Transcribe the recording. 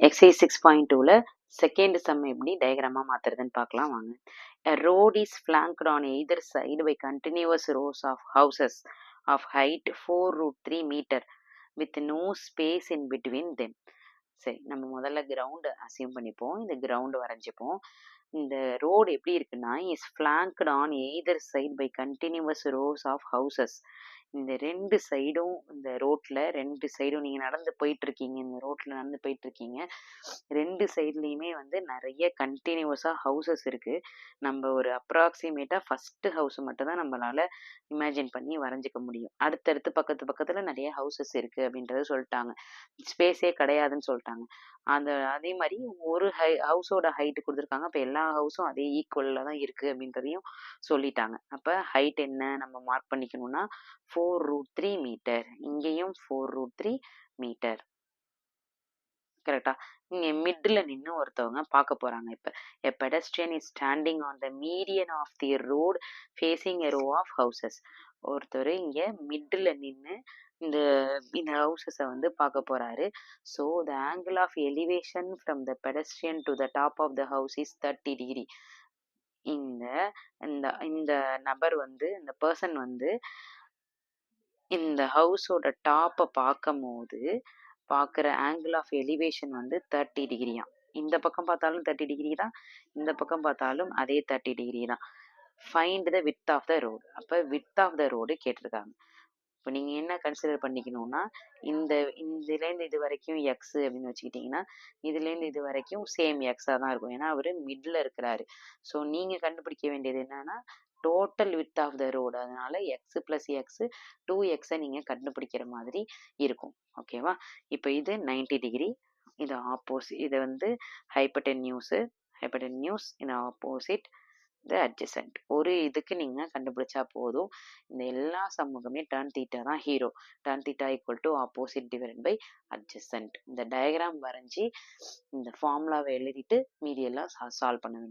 Exercise 6.2ல second sum எப்படி டயக்ராமா மாத்துறதுன்னு பார்க்கலாம் வாங்க. A road is flanked on either side by continuous rows of houses of height 4√3 meter with no space in between them. சரி, நம்ம முதல்ல ground assume பண்ணிப்போம். இந்த ground வரைஞ்சிப்போம். இந்த ரோடு எப்படி இருக்குன்னா is flanked on either side by continuous rows of houses. இந்த ரெண்டு சைடும் இந்த ரோட்ல ரெண்டு சைடும் நீங்க நடந்து போயிட்டு இருக்கீங்க, இந்த ரோட்ல நடந்து போயிட்டு இருக்கீங்க, ரெண்டு சைட்லயுமே வந்து நிறைய கண்டினியூஸா ஹவுசஸ் இருக்கு. நம்ம ஒரு அப்ராக்சிமேட்டா ஃபர்ஸ்ட் ஹவுஸ் மட்டும் தான் நம்மளால இமேஜின் பண்ணி வரைஞ்சிக்க முடியும். அடுத்தடுத்து பக்கத்துல நிறைய ஹவுசஸ் இருக்கு அப்படின்றத சொல்லிட்டாங்க. ஸ்பேஸே கிடையாதுன்னு சொல்லிட்டாங்க. அதே மாதிரி ஒரு ஹவுஸோட ஹைட் கொடுத்துருக்காங்க. அப்ப எல்லா ஹவுஸும் அதே ஈக்குவல்ல தான் இருக்கு அப்படின்றதையும் சொல்லிட்டாங்க. அப்ப ஹைட் என்ன நம்ம மார்க் பண்ணிக்கணும்னா 4√3 மீட்டர். இங்கேயும் 4√3 மீட்டர். கரெக்டா? இங்க மிட்ல நின்னு ஒருத்தவங்க பார்க்க போறாங்க. இப்ப a pedestrian is standing on the median of the road facing a row of houses. ஒருத்தர் இங்க மிட்ல நின்னு இந்த இந்த ஹவுசஸ வந்து பார்க்க போறாரு. So the angle of elevation from the pedestrian to the top of the house is 30 degree. இந்த இந்த இந்த நபர் வந்து இந்த பர்சன் வந்து இந்த ஹவுஸோட டாப்பை பார்க்கும்போது பார்க்குற ஆங்கிள் ஆஃப் எலிவேஷன் வந்து 30 டிகிரியாம். இந்த பக்கம் பார்த்தாலும் 30 டிகிரி தான், இந்த பக்கம் பார்த்தாலும் அதே 30 டிகிரி தான். Find the width of the road. அப்போ விட்த் ஆஃப் த ரோடு கேட்டிருக்காங்க. இப்போ நீங்கள் என்ன கன்சிடர் பண்ணிக்கணும்னா இந்த இதுலேருந்து இது வரைக்கும் எக்ஸ் அப்படின்னு வச்சுக்கிட்டிங்கன்னா இதுலேருந்து இது வரைக்கும் சேம் எக்ஸாக தான் இருக்கும். ஏன்னா அவர் மிடில் இருக்கிறாரு. ஸோ நீங்கள் கண்டுபிடிக்க வேண்டியது என்னன்னா total width of the road. அதனால எக்ஸ் பிளஸ் எக்ஸ் 2x நீங்கள் கண்டுபிடிக்கிற மாதிரி இருக்கும். ஓகேவா? இப்போ இது 90 டிகிரி, இது ஆப்போசிட், இது வந்து ஹைப்போடென்யூஸ், இது ஆப்போசிட், இது அட்ஜசன்ட். ஒரு இதுக்கு நீங்கள் கண்டுபிடிச்சா போதும். இந்த எல்லா சமூகமே tan θ தான் hero. tan θ equal to opposite divided by adjacent. இந்த டயக்ராம் வரைஞ்சி இந்த ஃபார்முலாவை எழுதிட்டு மீதி எல்லாம் சால்வ் பண்ண வேண்டும்.